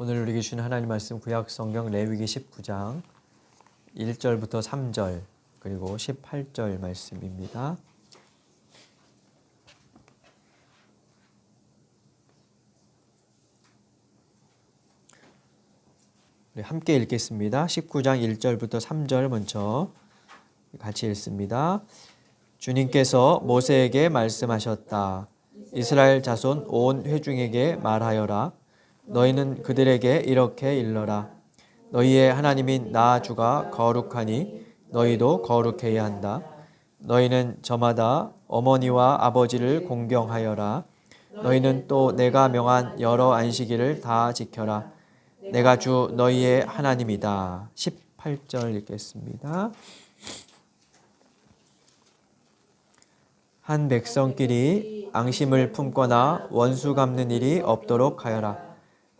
오늘 우리에게 주신 하나님 말씀 구약 성경 레위기 19장 1절부터 3절 그리고 18절 말씀입니다. 우리 함께 읽겠습니다. 19장 1절부터 3절 먼저 같이 읽습니다. 주님께서 모세에게 말씀하셨다. 이스라엘 자손 온 회중에게 말하여라. 너희는 그들에게 이렇게 일러라. 너희의 하나님인 나 주가 거룩하니 너희도 거룩해야 한다. 너희는 저마다 어머니와 아버지를 공경하여라. 너희는 또 내가 명한 여러 안식일을 다 지켜라. 내가 주 너희의 하나님이다. 18절 읽겠습니다. 한 백성끼리 앙심을 품거나 원수 갚는 일이 없도록 하여라.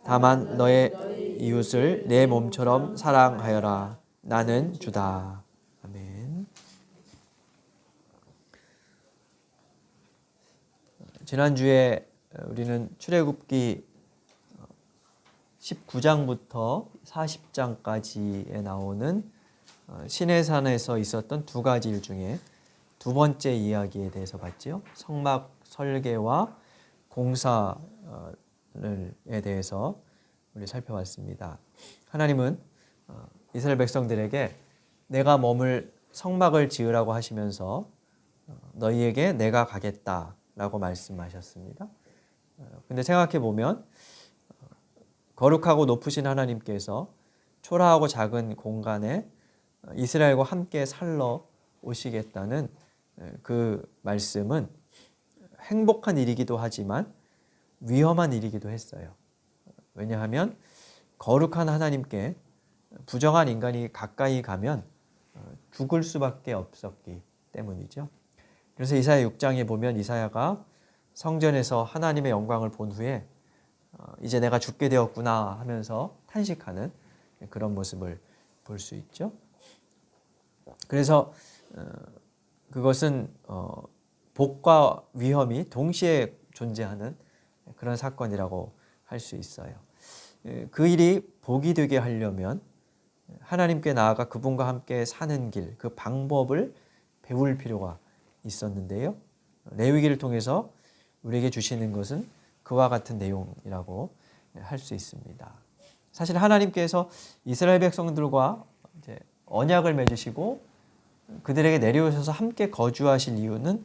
다만 너의 이웃을 내 몸처럼 사랑하여라. 나는 주다. 아멘. 지난주에 우리는 출애굽기 19장부터 40장까지에 나오는 시내산에서 있었던 두 가지 일 중에 두 번째 이야기에 대해서 봤죠. 성막 설계와 공사에 대해서 우리 살펴봤습니다. 하나님은 이스라엘 백성들에게 내가 머물 성막을 지으라고 하시면서 너희에게 내가 가겠다라고 말씀하셨습니다. 근데 생각해 보면 거룩하고 높으신 하나님께서 초라하고 작은 공간에 이스라엘과 함께 살러 오시겠다는 그 말씀은 행복한 일이기도 하지만 위험한 일이기도 했어요. 왜냐하면 거룩한 하나님께 부정한 인간이 가까이 가면 죽을 수밖에 없었기 때문이죠. 그래서 이사야 6장에 보면 이사야가 성전에서 하나님의 영광을 본 후에 이제 내가 죽게 되었구나 하면서 탄식하는 그런 모습을 볼 수 있죠. 그래서 그것은 복과 위험이 동시에 존재하는 그런 사건이라고 할 수 있어요. 그 일이 복이 되게 하려면 하나님께 나아가 그분과 함께 사는 길, 그 방법을 배울 필요가 있었는데요. 레위기를 통해서 우리에게 주시는 것은 그와 같은 내용이라고 할 수 있습니다. 사실 하나님께서 이스라엘 백성들과 이제 언약을 맺으시고 그들에게 내려오셔서 함께 거주하실 이유는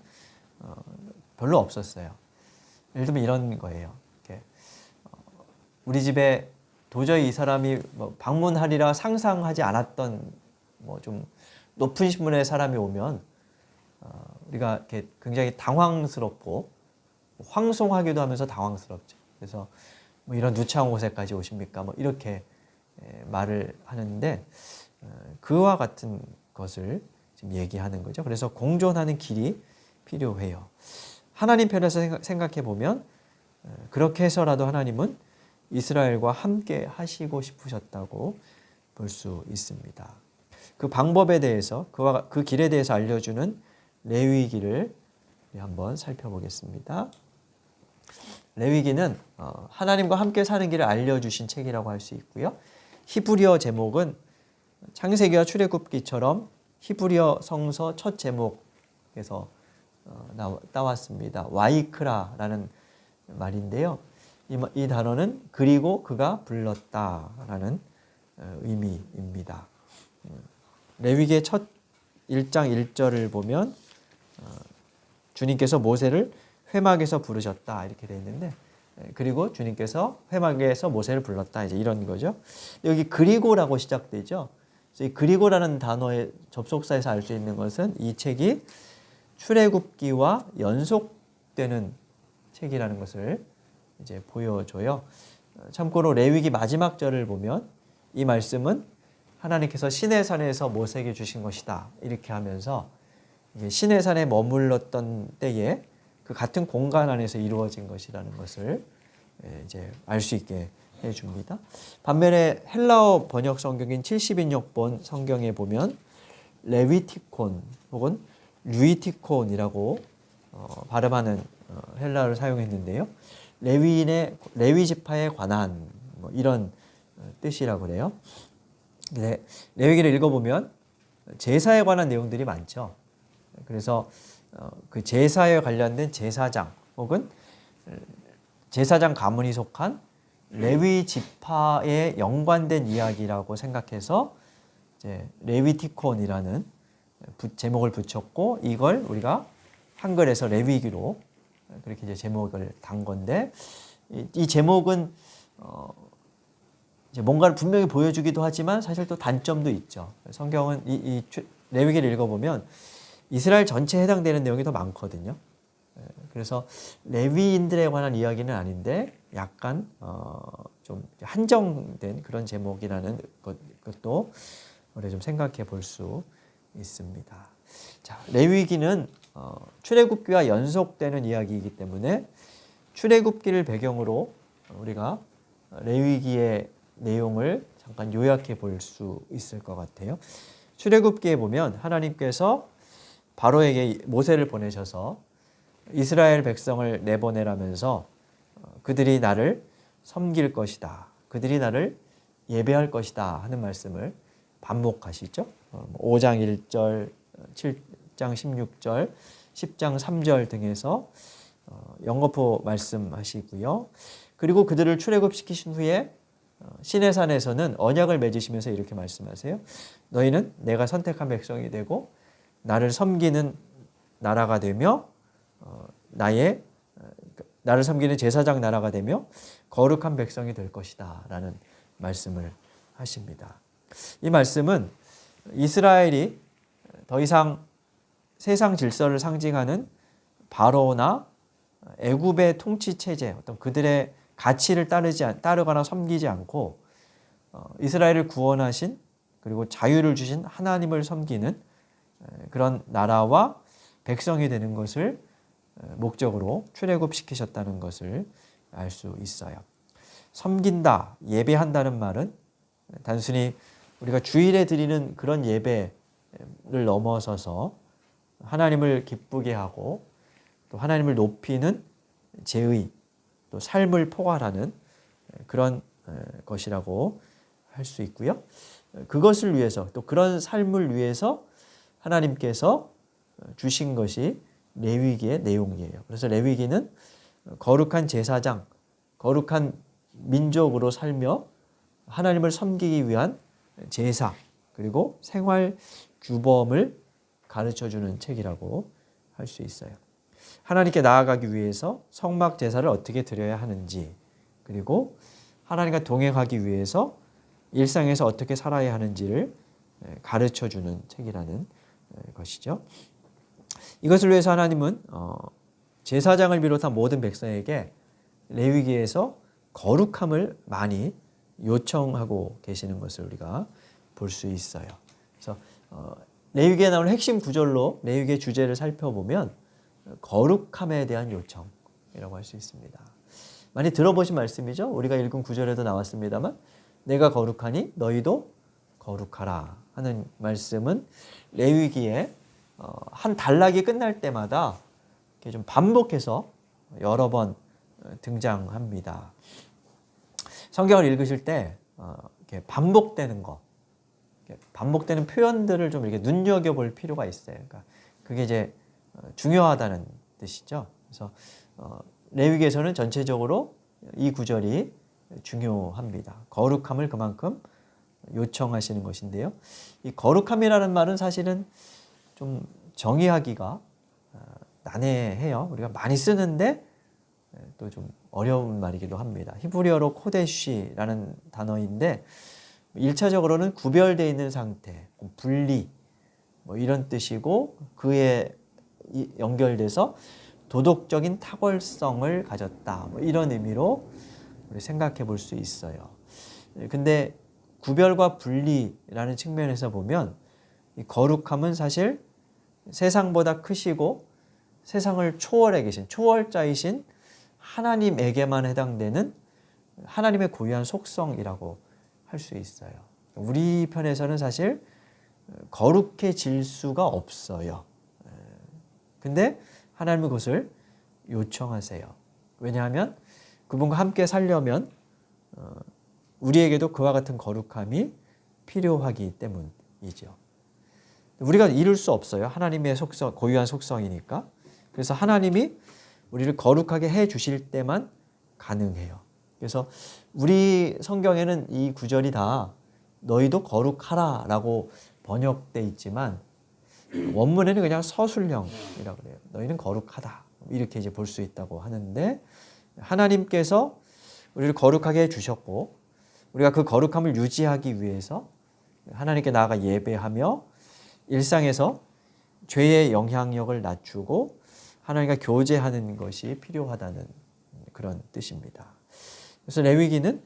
별로 없었어요. 예를 들면 이런 거예요. 우리 집에 도저히 이 사람이 방문하리라 상상하지 않았던 좀 높은 신분의 사람이 오면 우리가 이렇게 굉장히 당황스럽고 황송하기도 하면서 당황스럽죠. 그래서 이런 누추한 곳에까지 오십니까? 이렇게 말을 하는데 그와 같은 것을 지금 얘기하는 거죠. 그래서 공존하는 길이 필요해요. 하나님 편에서 생각해 보면 그렇게 해서라도 하나님은 이스라엘과 함께 하시고 싶으셨다고 볼 수 있습니다. 그 방법에 대해서 그 길에 대해서 알려주는 레위기를 한번 살펴보겠습니다. 레위기는 하나님과 함께 사는 길을 알려주신 책이라고 할 수 있고요. 히브리어 제목은 창세기와 출애굽기처럼 히브리어 성서 첫 제목에서 따왔습니다. 와이크라라는 말인데요. 이 단어는 그리고 그가 불렀다라는 의미입니다. 레위기의 첫 1장 1절을 보면 주님께서 모세를 회막에서 부르셨다 이렇게 되어 있는데 그리고 주님께서 회막에서 모세를 불렀다 이제 이런 거죠. 여기 그리고라고 시작되죠. 그래서 이 그리고라는 단어의 접속사에서 알 수 있는 것은 이 책이 출애굽기와 연속되는 책이라는 것을 이제 보여줘요. 참고로 레위기 마지막 절을 보면 이 말씀은 하나님께서 시내산에서 모세에게 주신 것이다 이렇게 하면서 시내산에 머물렀던 때에 그 같은 공간 안에서 이루어진 것이라는 것을 이제 알 수 있게 해줍니다. 반면에 헬라어 번역 성경인 70인역본 성경에 보면 레위티콘 혹은 류이티콘이라고 발음하는 헬라어를 사용했는데요. 레위 지파에 관한 이런 뜻이라고 그래요. 근데 레위기를 읽어보면 제사에 관한 내용들이 많죠. 그래서 그 제사에 관련된 제사장 혹은 제사장 가문이 속한 레위 지파에 연관된 이야기라고 생각해서 이제 레위티콘이라는 제목을 붙였고, 이걸 우리가 한글에서 레위기로 그렇게 이제 제목을 단 건데, 이 제목은 이제 뭔가를 분명히 보여주기도 하지만 사실 또 단점도 있죠. 성경은 이 레위기를 읽어보면 이스라엘 전체에 해당되는 내용이 더 많거든요. 그래서 레위인들에 관한 이야기는 아닌데 약간 좀 한정된 그런 제목이라는 것도 우리 좀 생각해 볼 수 있습니다. 자, 레위기는 출애굽기와 연속되는 이야기이기 때문에 출애굽기를 배경으로 우리가 레위기의 내용을 잠깐 요약해 볼 수 있을 것 같아요. 출애굽기에 보면 하나님께서 바로에게 모세를 보내셔서 이스라엘 백성을 내보내라면서 그들이 나를 섬길 것이다, 그들이 나를 예배할 것이다 하는 말씀을 반복하시죠. 5장 1절, 7장 16절, 10장 3절 등에서 연거푸 말씀하시고요. 그리고 그들을 출애굽시키신 후에 시내산에서는 언약을 맺으시면서 이렇게 말씀하세요. 너희는 내가 선택한 백성이 되고 나를 섬기는 나라가 되며 나를 섬기는 제사장 나라가 되며 거룩한 백성이 될 것이다 라는 말씀을 하십니다. 이 말씀은 이스라엘이 더 이상 세상 질서를 상징하는 바로나 애굽의 통치 체제, 어떤 그들의 가치를 따르거나 섬기지 않고 이스라엘을 구원하신 그리고 자유를 주신 하나님을 섬기는 그런 나라와 백성이 되는 것을 목적으로 출애굽시키셨다는 것을 알 수 있어요. 섬긴다, 예배한다는 말은 단순히 우리가 주일에 드리는 그런 예배를 넘어서서 하나님을 기쁘게 하고 또 하나님을 높이는 제의, 또 삶을 포괄하는 그런 것이라고 할 수 있고요. 그것을 위해서, 또 그런 삶을 위해서 하나님께서 주신 것이 레위기의 내용이에요. 그래서 레위기는 거룩한 제사장, 거룩한 민족으로 살며 하나님을 섬기기 위한 제사, 그리고 생활 규범을 가르쳐주는 책이라고 할 수 있어요. 하나님께 나아가기 위해서 성막 제사를 어떻게 드려야 하는지, 그리고 하나님과 동행하기 위해서 일상에서 어떻게 살아야 하는지를 가르쳐주는 책이라는 것이죠. 이것을 위해서 하나님은 제사장을 비롯한 모든 백성에게 레위기에서 거룩함을 많이 요청하고 계시는 것을 우리가 볼 수 있어요. 그래서 레위기에 나오는 핵심 구절로 레위기의 주제를 살펴보면 거룩함에 대한 요청이라고 할 수 있습니다. 많이 들어보신 말씀이죠. 우리가 읽은 구절에도 나왔습니다만 내가 거룩하니 너희도 거룩하라 하는 말씀은 레위기에 한 단락이 끝날 때마다 이렇게 좀 반복해서 여러 번 등장합니다. 성경을 읽으실 때 이렇게 반복되는 거, 반복되는 표현들을 좀 이렇게 눈여겨볼 필요가 있어요. 그러니까 그게 이제 중요하다는 뜻이죠. 그래서 레위기에서는 전체적으로 이 구절이 중요합니다. 거룩함을 그만큼 요청하시는 것인데요. 이 거룩함이라는 말은 사실은 좀 정의하기가 난해해요. 우리가 많이 쓰는데 또 좀 어려운 말이기도 합니다. 히브리어로 코데시라는 단어인데 1차적으로는 구별되어 있는 상태, 분리 뭐 이런 뜻이고, 그에 연결돼서 도덕적인 탁월성을 가졌다 뭐 이런 의미로 우리 생각해 볼 수 있어요. 근데 구별과 분리라는 측면에서 보면 이 거룩함은 사실 세상보다 크시고 세상을 초월해 계신 초월자이신 하나님에게만 해당되는 하나님의 고유한 속성이라고 할 수 있어요. 우리 편에서는 사실 거룩해질 수가 없어요. 근데 하나님은 그것을 요청하세요. 왜냐하면 그분과 함께 살려면 우리에게도 그와 같은 거룩함이 필요하기 때문이죠. 우리가 이룰 수 없어요. 하나님의 속성, 고유한 속성이니까. 그래서 하나님이 우리를 거룩하게 해 주실 때만 가능해요. 그래서 우리 성경에는 이 구절이 다 너희도 거룩하라 라고 번역돼 있지만 원문에는 그냥 서술형이라고 그래요. 너희는 거룩하다. 이렇게 이제 볼 수 있다고 하는데 하나님께서 우리를 거룩하게 해 주셨고 우리가 그 거룩함을 유지하기 위해서 하나님께 나아가 예배하며 일상에서 죄의 영향력을 낮추고 하나님과 교제하는 것이 필요하다는 그런 뜻입니다. 그래서 레위기는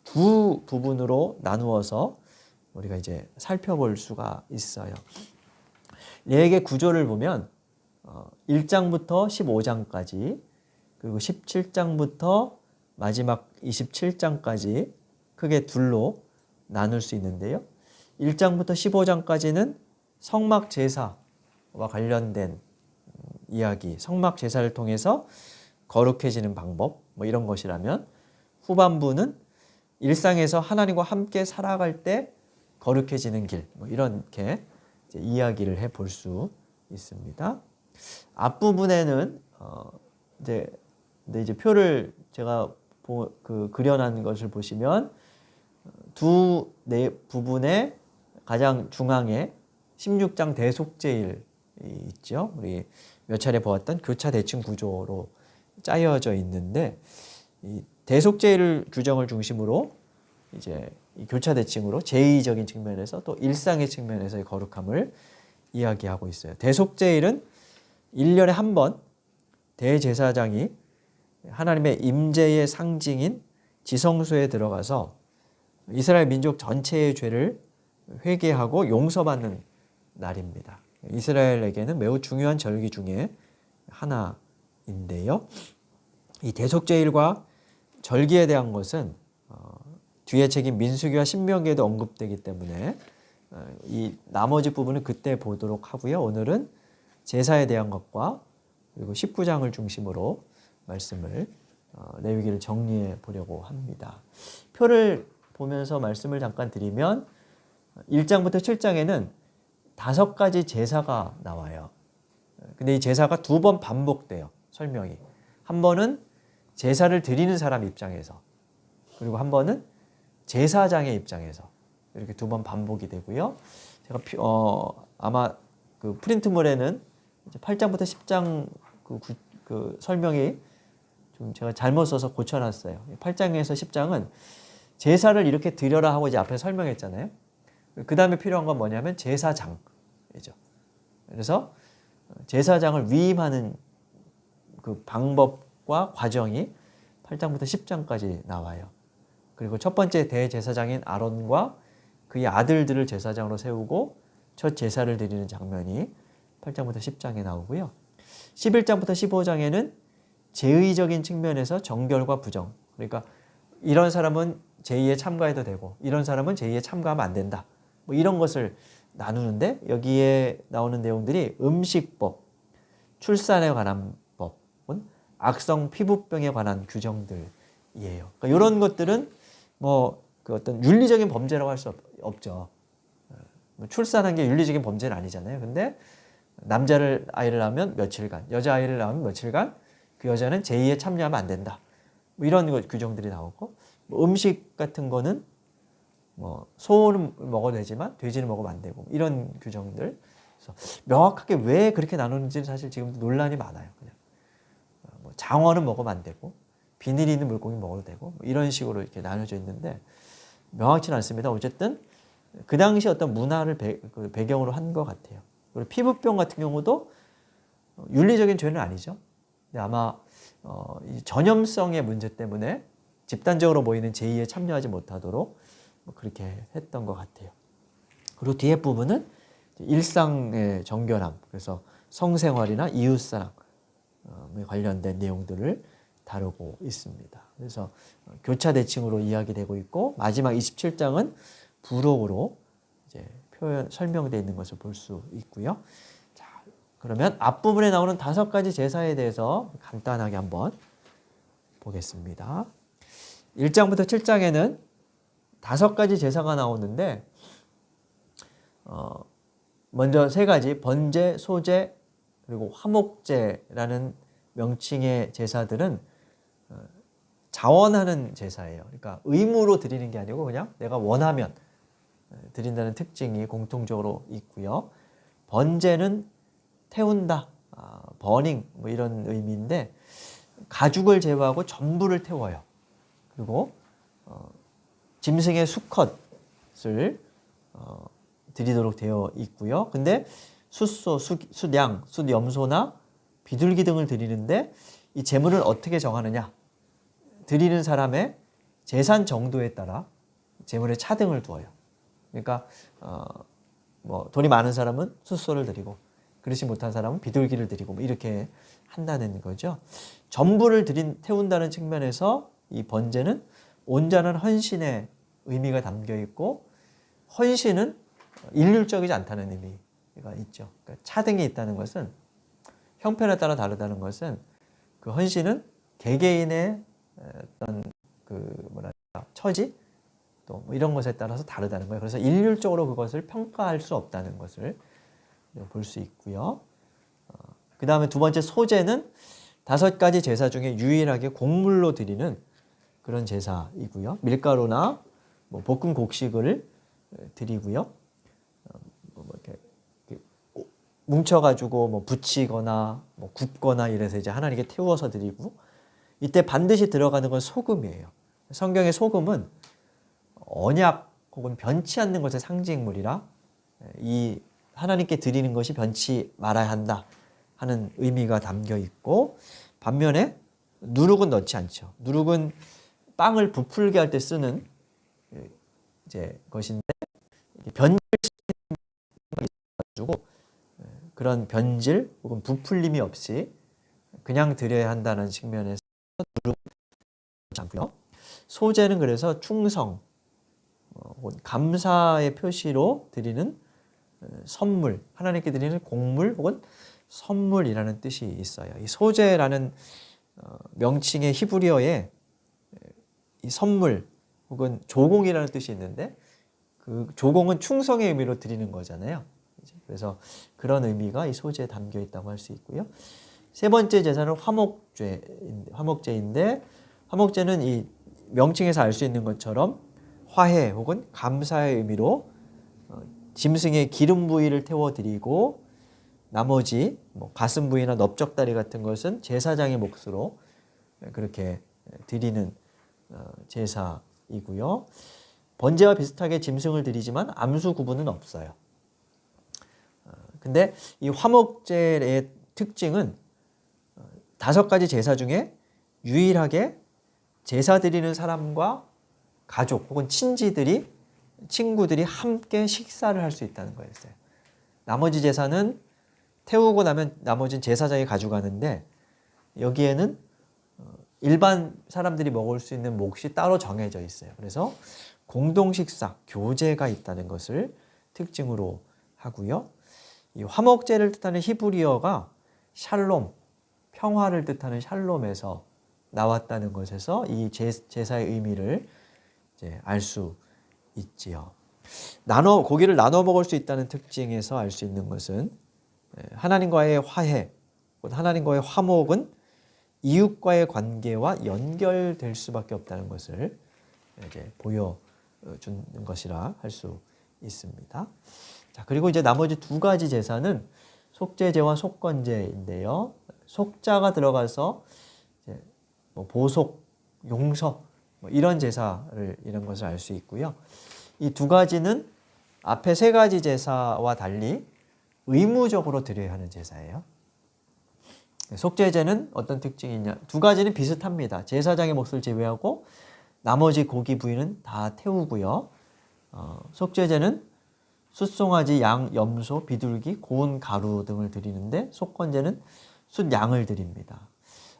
두 부분으로 나누어서 우리가 이제 살펴볼 수가 있어요. 레위기 구조를 보면 1장부터 15장까지 그리고 17장부터 마지막 27장까지 크게 둘로 나눌 수 있는데요. 1장부터 15장까지는 성막 제사와 관련된 이야기, 성막 제사를 통해서 거룩해지는 방법 뭐 이런 것이라면 후반부는 일상에서 하나님과 함께 살아갈 때 거룩해지는 길 뭐 이렇게 이제 이야기를 해볼 수 있습니다. 앞부분에는 이제 표를 제가 그려놓은 것을 보시면 두 부분의 가장 중앙에 16장 대속죄일이 있죠. 우리 몇 차례 보았던 교차 대칭 구조로 짜여져 있는데 이 대속죄일 규정을 중심으로 이제 이 교차 대칭으로 제2적인 측면에서 또 일상의 측면에서의 거룩함을 이야기하고 있어요. 대속죄일은 1년에 한 번 대제사장이 하나님의 임재의 상징인 지성소에 들어가서 이스라엘 민족 전체의 죄를 회개하고 용서받는 날입니다. 이스라엘에게는 매우 중요한 절기 중에 하나인데요. 이 대속죄일과 절기에 대한 것은 뒤에 책인 민수기와 신명기에도 언급되기 때문에 이 나머지 부분은 그때 보도록 하고요. 오늘은 제사에 대한 것과 그리고 19장을 중심으로 말씀을 레위기를 정리해 보려고 합니다. 표를 보면서 말씀을 잠깐 드리면 1장부터 7장에는 5가지 제사가 나와요. 근데 이 제사가 2번 반복돼요. 설명이. 한 번은 제사를 드리는 사람 입장에서 그리고 한 번은 제사장의 입장에서 이렇게 2번 반복이 되고요. 제가 아마 그 프린트물에는 이제 8장부터 10장 그 설명이 좀 제가 잘못 써서 고쳐놨어요. 8장에서 10장은 제사를 이렇게 드려라 하고 이제 앞에 설명했잖아요. 그 다음에 필요한 건 뭐냐면 제사장이죠. 그래서 제사장을 위임하는 그 방법과 과정이 8장부터 10장까지 나와요. 그리고 첫 번째 대제사장인 아론과 그의 아들들을 제사장으로 세우고 첫 제사를 드리는 장면이 8장부터 10장에 나오고요. 11장부터 15장에는 제의적인 측면에서 정결과 부정. 그러니까 이런 사람은 제의에 참가해도 되고 이런 사람은 제의에 참가하면 안 된다. 뭐 이런 것을 나누는데 여기에 나오는 내용들이 음식법, 출산에 관한 법은 악성 피부병에 관한 규정들이에요. 그러니까 이런 것들은 뭐 그 어떤 윤리적인 범죄라고 할 수 없죠. 출산한 게 윤리적인 범죄는 아니잖아요. 근데 남자를 아이를 낳으면 며칠간, 여자 아이를 낳으면 며칠간 그 여자는 제의에 참여하면 안 된다. 뭐 이런 규정들이 나오고 뭐 음식 같은 거는 뭐 소는 먹어도 되지만 돼지는 먹으면 안 되고 이런 규정들. 그래서 명확하게 왜 그렇게 나누는지는 사실 지금 논란이 많아요. 그냥 뭐 장어는 먹으면 안 되고 비늘이 있는 물고기 먹어도 되고 뭐 이런 식으로 이렇게 나눠져 있는데 명확치는 않습니다. 어쨌든 그 당시 어떤 문화를 배경으로 한 것 같아요. 그리고 피부병 같은 경우도 윤리적인 죄는 아니죠. 근데 아마 이 전염성의 문제 때문에 집단적으로 모이는 제의에 참여하지 못하도록 뭐 그렇게 했던 것 같아요. 그리고 뒤에 부분은 일상의 정결함, 그래서 성생활이나 이웃사랑에 관련된 내용들을 다루고 있습니다. 그래서 교차 대칭으로 이야기되고 있고 마지막 27장은 부록으로 이제 설명되어 있는 것을 볼 수 있고요. 자, 그러면 앞부분에 나오는 5가지 제사에 대해서 간단하게 한번 보겠습니다. 1장부터 7장에는 5가지 제사가 나오는데 먼저 3가지 번제, 소제, 그리고 화목제라는 명칭의 제사들은 자원하는 제사예요. 그러니까 의무로 드리는 게 아니고 그냥 내가 원하면 드린다는 특징이 공통적으로 있고요. 번제는 태운다, 버닝 뭐 이런 의미인데 가죽을 제거하고 전부를 태워요. 그리고 짐승의 수컷을 드리도록 되어 있고요. 근데 숫소, 숫양, 숫염소나 비둘기 등을 드리는데 이 제물을 어떻게 정하느냐? 드리는 사람의 재산 정도에 따라 제물에 차등을 두어요. 그러니까 뭐 돈이 많은 사람은 숫소를 드리고 그렇지 못한 사람은 비둘기를 드리고 뭐 이렇게 한다는 거죠. 전부를 태운다는 측면에서 이 번제는 온전한 헌신의 의미가 담겨 있고 헌신은 일률적이지 않다는 의미가 있죠. 그러니까 차등이 있다는 것은 형편에 따라 다르다는 것은 그 헌신은 개개인의 어떤 처지 또 뭐 이런 것에 따라서 다르다는 거예요. 그래서 일률적으로 그것을 평가할 수 없다는 것을 볼 수 있고요. 그 다음에 두 번째 소제는 5가지 제사 중에 유일하게 곡물로 드리는 그런 제사이고요. 밀가루나 뭐 볶은 곡식을 드리고요. 이렇게 뭉쳐가지고 뭐 부치거나 뭐 굽거나 이래서 이제 하나님께 태워서 드리고 이때 반드시 들어가는 건 소금이에요. 성경의 소금은 언약 혹은 변치 않는 것의 상징물이라 이 하나님께 드리는 것이 변치 말아야 한다 하는 의미가 담겨 있고 반면에 누룩은 넣지 않죠. 누룩은 빵을 부풀게 할 때 쓰는 이제 것인데 변질시키는 가지고 그런 변질 혹은 부풀림이 없이 그냥 드려야 한다는 측면에서 누룩은 넣지 않고요. 소제는 그래서 충성, 감사의 표시로 드리는 선물, 하나님께 드리는 곡물 혹은 선물이라는 뜻이 있어요. 이 소제라는 명칭의 히브리어에 이 선물 혹은 조공이라는 뜻이 있는데 그 조공은 충성의 의미로 드리는 거잖아요. 그래서 그런 의미가 이 소제에 담겨 있다고 할 수 있고요. 세 번째 제사는 화목제인데 화목제는 이 명칭에서 알 수 있는 것처럼 화해 혹은 감사의 의미로 짐승의 기름 부위를 태워드리고 나머지 뭐 가슴 부위나 넓적다리 같은 것은 제사장의 몫으로 그렇게 드리는 제사이고요. 번제와 비슷하게 짐승을 드리지만 암수 구분은 없어요. 근데 이 화목제의 특징은 5가지 제사 중에 유일하게 제사 드리는 사람과 가족 혹은 친구들이 함께 식사를 할 수 있다는 거였어요. 나머지 제사는 태우고 나면 나머지는 제사장이 가져가는데 여기에는 일반 사람들이 먹을 수 있는 몫이 따로 정해져 있어요. 그래서 공동 식사, 교제가 있다는 것을 특징으로 하고요. 이 화목제를 뜻하는 히브리어가 샬롬, 평화를 뜻하는 샬롬에서 나왔다는 것에서 이 제사의 의미를 이제 알 수 있지요. 고기를 나눠 먹을 수 있다는 특징에서 알 수 있는 것은 하나님과의 화해, 하나님과의 화목은 이웃과의 관계와 연결될 수밖에 없다는 것을 이제 보여주는 것이라 할 수 있습니다. 자, 그리고 이제 나머지 2가지 제사는 속죄제와 속건제인데요. 속자가 들어가서 이제 뭐 보속, 용서 뭐 이런 제사를 이런 것을 알 수 있고요. 이 2가지는 앞에 3가지 제사와 달리 의무적으로 드려야 하는 제사예요. 속죄제는 어떤 특징이 있냐? 2가지는 비슷합니다. 제사장의 몫을 제외하고 나머지 고기 부위는 다 태우고요. 속죄제는 숫송아지, 양, 염소, 비둘기, 고운 가루 등을 드리는데 속건제는 숫양을 드립니다.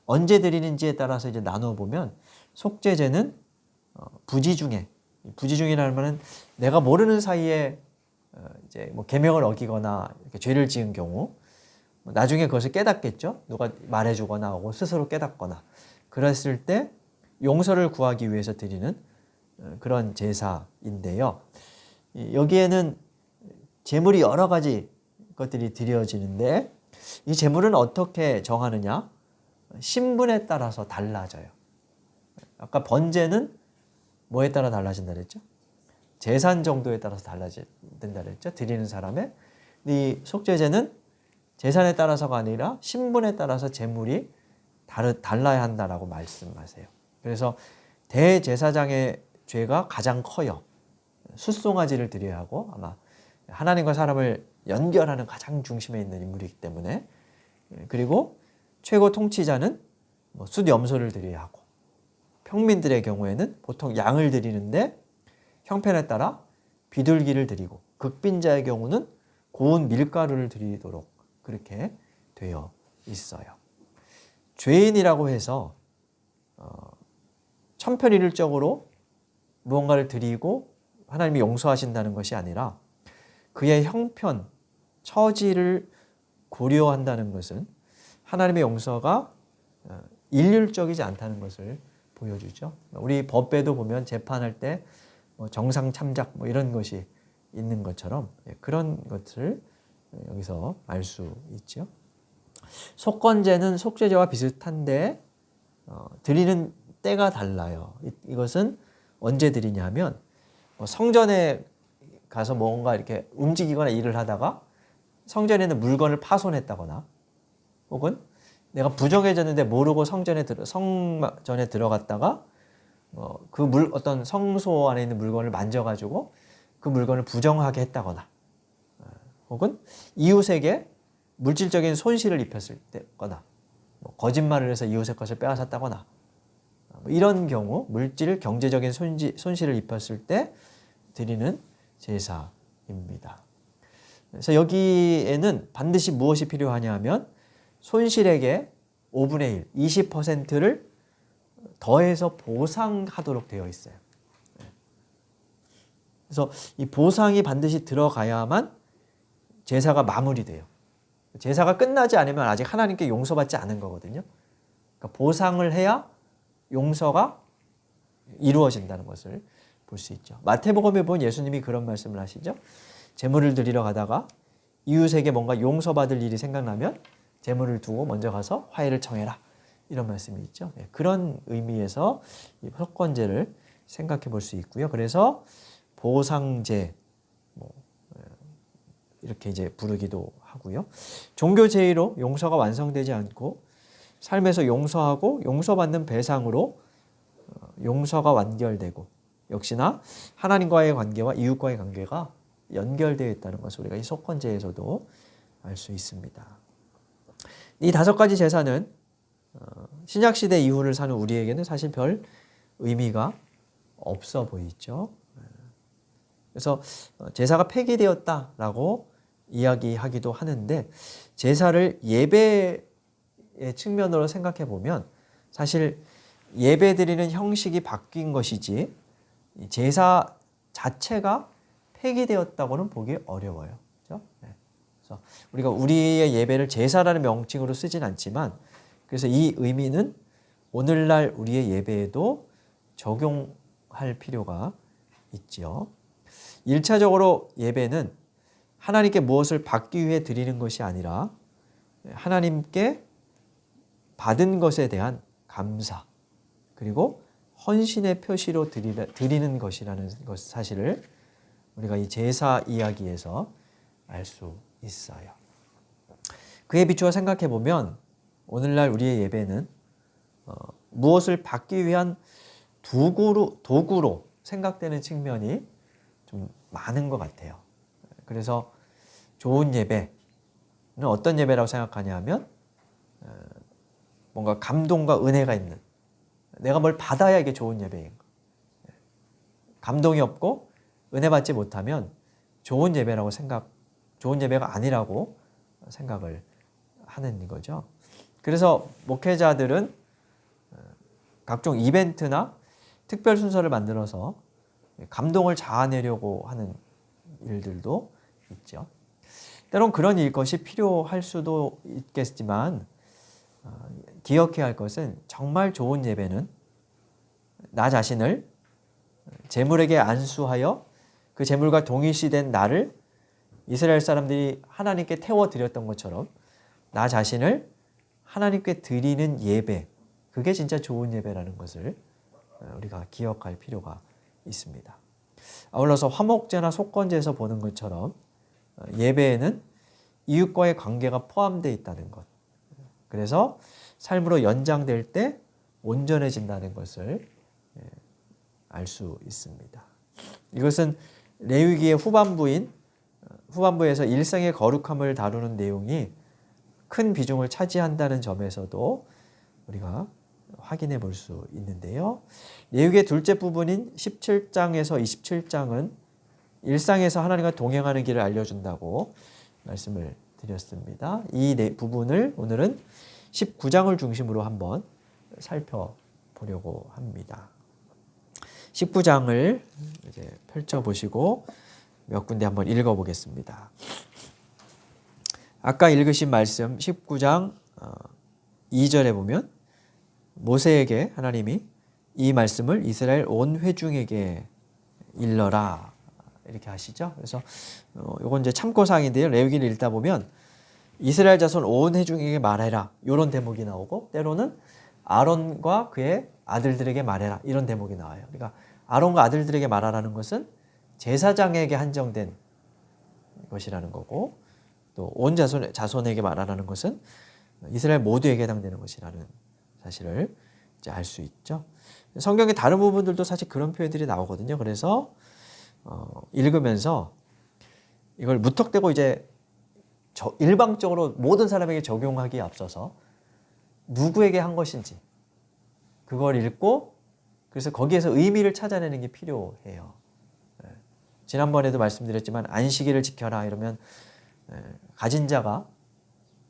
언제 드리는지에 따라서 이제 나눠 보면 속죄제는 부지중이라는 말은 내가 모르는 사이에 이제 뭐 계명을 어기거나 이렇게 죄를 지은 경우 나중에 그것을 깨닫겠죠. 누가 말해주거나 하고 스스로 깨닫거나 그랬을 때 용서를 구하기 위해서 드리는 그런 제사인데요. 여기에는 제물이 여러 가지 것들이 드려지는데 이 제물은 어떻게 정하느냐? 신분에 따라서 달라져요. 아까 번제는 뭐에 따라 달라진다 그랬죠? 재산 정도에 따라서 달라진다 그랬죠? 드리는 사람의. 이 속죄제는 재산에 따라서가 아니라 신분에 따라서 제물이 달라야 한다라고 말씀하세요. 그래서 대제사장의 죄가 가장 커요. 숫송아지를 드려야 하고 아마 하나님과 사람을 연결하는 가장 중심에 있는 인물이기 때문에, 그리고 최고 통치자는 숫염소를 드려야 하고, 평민들의 경우에는 보통 양을 드리는데 형편에 따라 비둘기를 드리고, 극빈자의 경우는 고운 밀가루를 드리도록 그렇게 되어 있어요. 죄인이라고 해서 천편일률적으로 무언가를 드리고 하나님이 용서하신다는 것이 아니라 그의 형편, 처지를 고려한다는 것은 하나님의 용서가 일률적이지 않다는 것을 보여주죠. 우리 법에도 보면 재판할 때 정상 참작 이런 것이 있는 것처럼 그런 것을 여기서 알 수 있죠. 속건제는 속죄제와 비슷한데 드리는 때가 달라요. 이것은 언제 드리냐면 성전에 가서 뭔가 이렇게 움직이거나 일을 하다가 성전에 있는 물건을 파손했다거나, 혹은 내가 부정해졌는데 모르고 성전에 들어갔다가 어떤 성소 안에 있는 물건을 만져가지고 그 물건을 부정하게 했다거나, 혹은 이웃에게 물질적인 손실을 입혔을 때거나, 거짓말을 해서 이웃의 것을 빼앗았다거나, 이런 경우 물질 경제적인 손실을 입혔을 때 드리는 제사입니다. 그래서 여기에는 반드시 무엇이 필요하냐 하면 손실액의 5분의 1, 20%를 더해서 보상하도록 되어 있어요. 그래서 이 보상이 반드시 들어가야만 제사가 마무리돼요. 제사가 끝나지 않으면 아직 하나님께 용서받지 않은 거거든요. 그러니까 보상을 해야 용서가 이루어진다는 것을 볼 수 있죠. 마태복음에 보면 예수님이 그런 말씀을 하시죠. 제물을 드리러 가다가 이웃에게 뭔가 용서받을 일이 생각나면 제물을 두고 먼저 가서 화해를 청해라, 이런 말씀이 있죠. 그런 의미에서 이 속건제를 생각해 볼 수 있고요. 그래서 보상제 이렇게 이제 부르기도 하고요. 종교 제의로 용서가 완성되지 않고 삶에서 용서하고 용서받는 배상으로 용서가 완결되고, 역시나 하나님과의 관계와 이웃과의 관계가 연결되어 있다는 것을 우리가 이 속건제에서도 알 수 있습니다. 이 5가지 제사는 신약시대 이후를 사는 우리에게는 사실 별 의미가 없어 보이죠. 그래서 제사가 폐기되었다라고 이야기하기도 하는데, 제사를 예배의 측면으로 생각해 보면 사실 예배드리는 형식이 바뀐 것이지 제사 자체가 폐기되었다고는 보기 어려워요. 그렇죠? 그래서 우리가 우리의 예배를 제사라는 명칭으로 쓰진 않지만, 그래서 이 의미는 오늘날 우리의 예배에도 적용할 필요가 있죠. 1차적으로 예배는 하나님께 무엇을 받기 위해 드리는 것이 아니라 하나님께 받은 것에 대한 감사, 그리고 헌신의 표시로 드리는 것이라는 것 사실을 우리가 이 제사 이야기에서 알 수 있어요. 그에 비추어 생각해 보면 오늘날 우리의 예배는 무엇을 받기 위한 도구로 생각되는 측면이 좀 많은 것 같아요. 그래서 좋은 예배는 어떤 예배라고 생각하냐 하면 뭔가 감동과 은혜가 있는, 내가 뭘 받아야 이게 좋은 예배인 거. 감동이 없고 은혜 받지 못하면 좋은 예배가 아니라고 생각을 하는 거죠. 그래서 목회자들은 각종 이벤트나 특별 순서를 만들어서 감동을 자아내려고 하는 일들도 있죠. 때론 그런 것이 필요할 수도 있겠지만 기억해야 할 것은 정말 좋은 예배는 나 자신을 제물에게 안수하여 그 제물과 동일시된 나를 이스라엘 사람들이 하나님께 태워드렸던 것처럼 나 자신을 하나님께 드리는 예배, 그게 진짜 좋은 예배라는 것을 우리가 기억할 필요가 있습니다. 아울러서 화목제나 속건제에서 보는 것처럼 예배에는 이웃과의 관계가 포함되어 있다는 것, 그래서 삶으로 연장될 때 온전해진다는 것을 알 수 있습니다. 이것은 레위기의 후반부에서 일상의 거룩함을 다루는 내용이 큰 비중을 차지한다는 점에서도 우리가 확인해 볼 수 있는데요. 레위기의 둘째 부분인 17장에서 27장은 일상에서 하나님과 동행하는 길을 알려준다고 말씀을 드렸습니다. 이 부분을 오늘은 19장을 중심으로 한번 살펴보려고 합니다. 19장을 이제 펼쳐보시고 몇 군데 한번 읽어보겠습니다. 아까 읽으신 말씀 19장 2절에 보면 모세에게 하나님이 이 말씀을 이스라엘 온 회중에게 일러라 이렇게 하시죠. 그래서 이건 이제 참고사항인데요. 레위기를 읽다 보면 이스라엘 자손 온 회중에게 말해라 이런 대목이 나오고 때로는 아론과 그의 아들들에게 말해라 이런 대목이 나와요. 그러니까 아론과 아들들에게 말하라는 것은 제사장에게 한정된 것이라는 거고 또 온 자손에게 말하라는 것은 이스라엘 모두에게 해당되는 것이라는 사실을 이제 알 수 있죠. 성경의 다른 부분들도 사실 그런 표현들이 나오거든요. 그래서 읽으면서 이걸 무턱대고 이제 일방적으로 모든 사람에게 적용하기에 앞서서 누구에게 한 것인지 그걸 읽고 그래서 거기에서 의미를 찾아내는 게 필요해요. 지난번에도 말씀드렸지만 안식일을 지켜라 이러면 가진 자가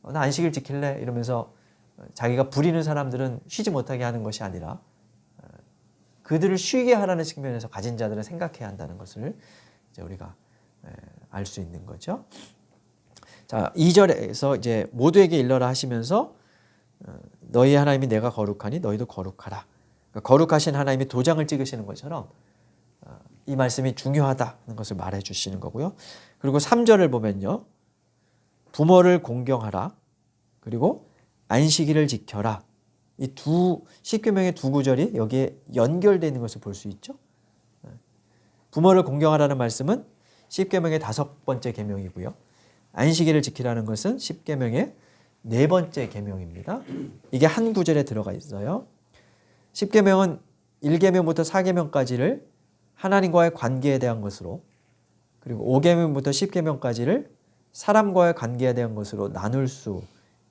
나 안식일 지킬래 이러면서 자기가 부리는 사람들은 쉬지 못하게 하는 것이 아니라 그들을 쉬게 하라는 측면에서 가진 자들은 생각해야 한다는 것을 이제 우리가 알 수 있는 거죠. 자, 2절에서 이제 모두에게 일러라 하시면서 너희 하나님이 내가 거룩하니 너희도 거룩하라. 그러니까 거룩하신 하나님이 도장을 찍으시는 것처럼 이 말씀이 중요하다는 것을 말해 주시는 거고요. 그리고 3절을 보면요. 부모를 공경하라. 그리고 안식일을 지켜라. 이 십계명의 두 구절이 여기에 연결되어 있는 것을 볼 수 있죠. 부모를 공경하라는 말씀은 십계명의 5번째 계명이고요. 안식일을 지키라는 것은 십계명의 4번째 계명입니다. 이게 한 구절에 들어가 있어요. 십계명은 1계명부터 4계명까지를 하나님과의 관계에 대한 것으로 그리고 5계명부터 10계명까지를 사람과의 관계에 대한 것으로 나눌 수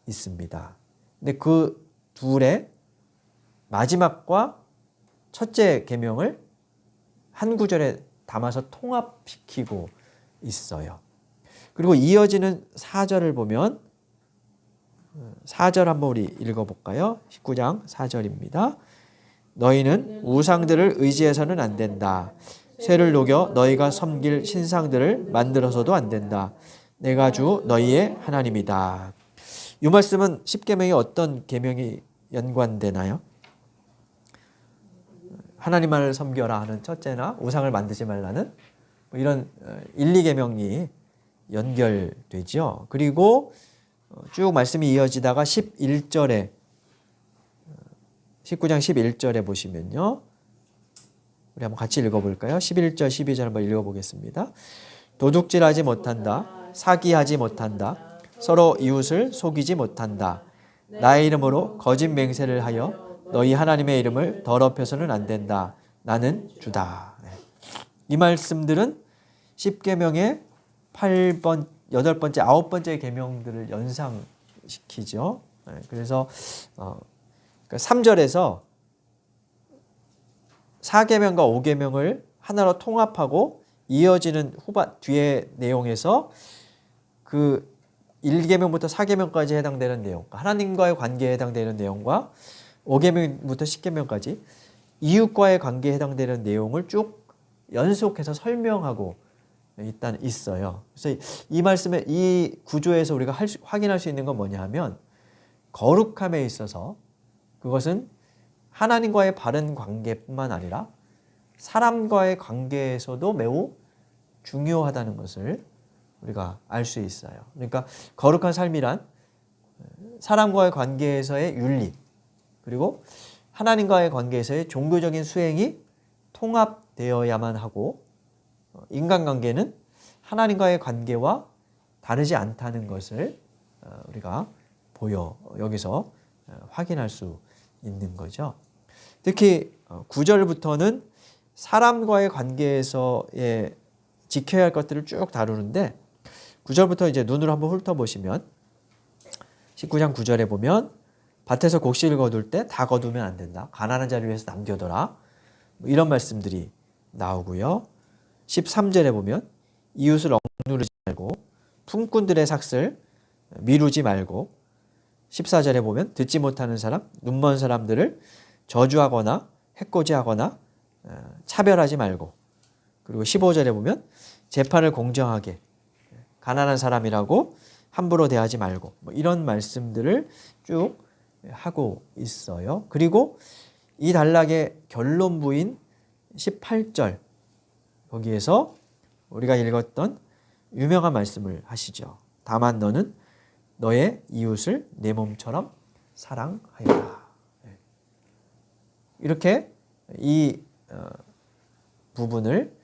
있습니다. 근데 그 둘의 마지막과 첫째 계명을 한 구절에 담아서 통합시키고 있어요. 그리고 이어지는 4절을 보면 4절 한번 우리 읽어볼까요? 19장 4절입니다. 너희는 우상들을 의지해서는 안 된다. 쇠를 녹여 너희가 섬길 신상들을 만들어서도 안 된다. 내가 주 너희의 하나님이다. 이 말씀은 십계명에 어떤 계명이 연관되나요? 하나님만을 섬겨라 하는 첫째나 우상을 만들지 말라는 이런 1, 2계명이 연결되죠. 그리고 쭉 말씀이 이어지다가 11절에 19장 11절에 보시면요. 우리 한번 같이 읽어볼까요? 11절 12절 한번 읽어보겠습니다. 도둑질하지 못한다. 사기하지 못한다. 서로 이웃을 속이지 못한다. 나의 이름으로 거짓 맹세를 하여 너희 하나님의 이름을 더럽혀서는 안 된다. 나는 주다. 이 말씀들은 십계명의 8번, 8번째, 9번째 계명들을 연상시키죠. 그래서 3절에서 4계명과 5계명을 하나로 통합하고 이어지는 뒤에 내용에서 그 1계명부터 4계명까지 해당되는 내용, 하나님과의 관계에 해당되는 내용과 5계명부터 10계명까지 이웃과의 관계에 해당되는 내용을 쭉 연속해서 설명하고 일단 있어요. 그래서 이 말씀의 이 구조에서 우리가 확인할 수 있는 건 뭐냐 하면 거룩함에 있어서 그것은 하나님과의 바른 관계뿐만 아니라 사람과의 관계에서도 매우 중요하다는 것을 우리가 알 수 있어요. 그러니까 거룩한 삶이란 사람과의 관계에서의 윤리, 그리고 하나님과의 관계에서의 종교적인 수행이 통합되어야만 하고, 인간관계는 하나님과의 관계와 다르지 않다는 것을 우리가 여기서 확인할 수 있는 거죠. 특히 9절부터는 사람과의 관계에서의 지켜야 할 것들을 쭉 다루는데, 9절부터 이제 눈으로 한번 훑어보시면 19장 9절에 보면 밭에서 곡식을 거둘 때 다 거두면 안 된다. 가난한 자를 위해서 남겨둬라. 이런 말씀들이 나오고요. 13절에 보면 이웃을 억누르지 말고 품꾼들의 삭슬 미루지 말고, 14절에 보면 듣지 못하는 사람, 눈먼 사람들을 저주하거나 해코지하거나 차별하지 말고, 그리고 15절에 보면 재판을 공정하게, 가난한 사람이라고 함부로 대하지 말고, 이런 말씀들을 쭉 하고 있어요. 그리고 이 단락의 결론부인 18절, 거기에서 우리가 읽었던 유명한 말씀을 하시죠. 다만 너는 너의 이웃을 내 몸처럼 사랑하여라. 이렇게 이 부분을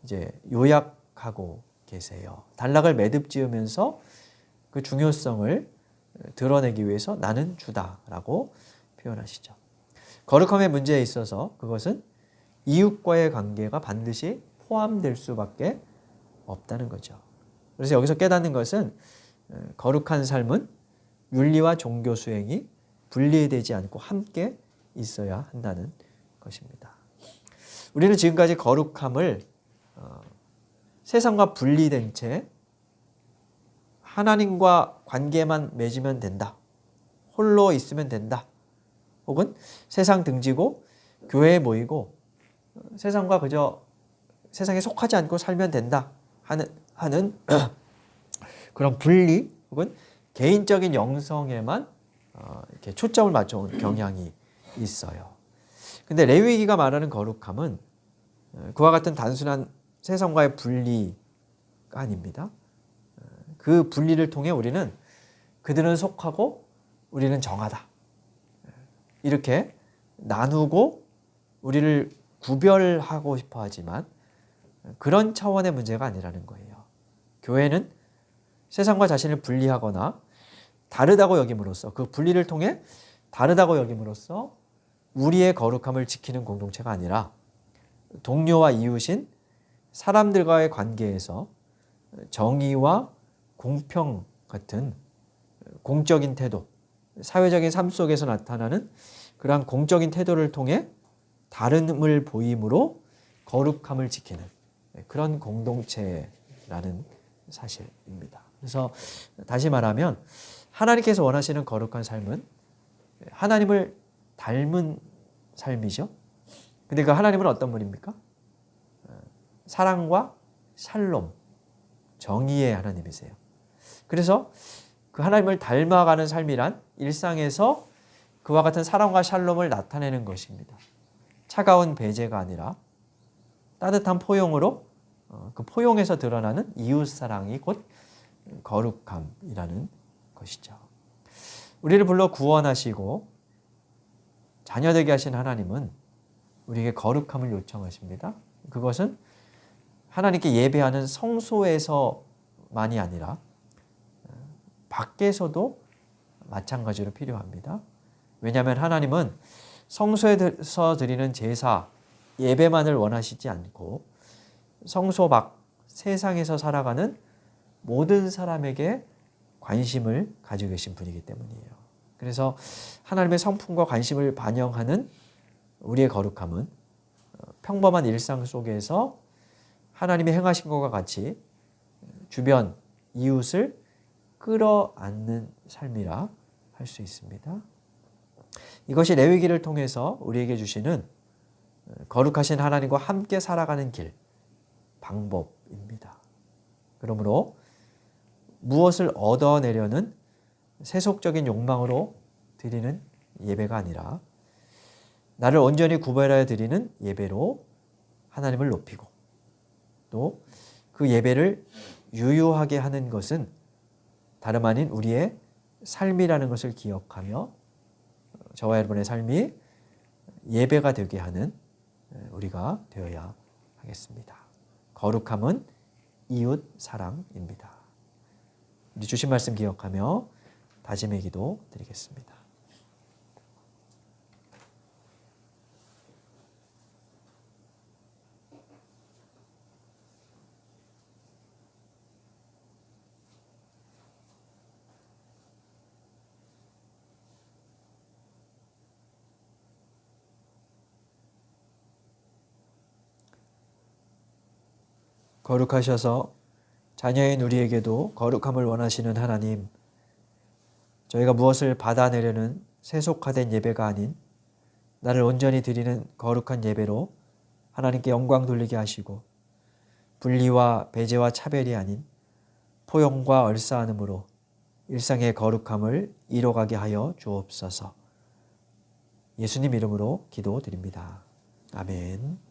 이제 요약하고 계세요. 단락을 매듭 지으면서 그 중요성을 드러내기 위해서 나는 주다라고 표현하시죠. 거룩함의 문제에 있어서 그것은 이웃과의 관계가 반드시 포함될 수밖에 없다는 거죠. 그래서 여기서 깨닫는 것은 거룩한 삶은 윤리와 종교 수행이 분리되지 않고 함께 있어야 한다는 것입니다. 우리는 지금까지 거룩함을 세상과 분리된 채 하나님과 관계만 맺으면 된다, 홀로 있으면 된다, 혹은 세상 등지고 교회에 모이고 세상과 그저 세상에 속하지 않고 살면 된다 하는 그런 분리 혹은 개인적인 영성에만 이렇게 초점을 맞춰온 경향이 있어요. 근데 레위기가 말하는 거룩함은 그와 같은 단순한 세상과의 분리가 아닙니다. 그 분리를 통해 우리는 그들은 속하고 우리는 정하다, 이렇게 나누고 우리를 구별하고 싶어 하지만 그런 차원의 문제가 아니라는 거예요. 교회는 세상과 자신을 분리하거나 다르다고 여김으로써, 그 분리를 통해 다르다고 여김으로써 우리의 거룩함을 지키는 공동체가 아니라 동료와 이웃인 사람들과의 관계에서 정의와 공평 같은 공적인 태도, 사회적인 삶 속에서 나타나는 그러한 공적인 태도를 통해 다름을 보임으로 거룩함을 지키는 그런 공동체라는 사실입니다. 그래서 다시 말하면 하나님께서 원하시는 거룩한 삶은 하나님을 닮은 삶이죠. 근데 그 하나님은 어떤 분입니까? 사랑과 샬롬, 정의의 하나님이세요. 그래서 그 하나님을 닮아가는 삶이란 일상에서 그와 같은 사랑과 샬롬을 나타내는 것입니다. 차가운 배제가 아니라 따뜻한 포용으로 그 포용에서 드러나는 이웃사랑이 곧 거룩함이라는 것이죠. 우리를 불러 구원하시고 자녀되게 하신 하나님은 우리에게 거룩함을 요청하십니다. 그것은 하나님께 예배하는 성소에서만이 아니라 밖에서도 마찬가지로 필요합니다. 왜냐하면 하나님은 성소에서 드리는 제사, 예배만을 원하시지 않고 성소 밖 세상에서 살아가는 모든 사람에게 관심을 가지고 계신 분이기 때문이에요. 그래서 하나님의 성품과 관심을 반영하는 우리의 거룩함은 평범한 일상 속에서 하나님이 행하신 것과 같이 주변 이웃을 끌어안는 삶이라 할 수 있습니다. 이것이 레위기를 통해서 우리에게 주시는 거룩하신 하나님과 함께 살아가는 길, 방법입니다. 그러므로 무엇을 얻어내려는 세속적인 욕망으로 드리는 예배가 아니라 나를 온전히 구별하여 드리는 예배로 하나님을 높이고 또 그 예배를 유효하게 하는 것은 다름 아닌 우리의 삶이라는 것을 기억하며 저와 여러분의 삶이 예배가 되게 하는 우리가 되어야 하겠습니다. 거룩함은 이웃 사랑입니다. 우리 주신 말씀 기억하며 다짐의 기도 드리겠습니다. 거룩하셔서 자녀인 우리에게도 거룩함을 원하시는 하나님, 저희가 무엇을 받아내려는 세속화된 예배가 아닌 나를 온전히 드리는 거룩한 예배로 하나님께 영광 돌리게 하시고 분리와 배제와 차별이 아닌 포용과 얼싸안음으로 일상의 거룩함을 이뤄가게 하여 주옵소서. 예수님 이름으로 기도드립니다. 아멘.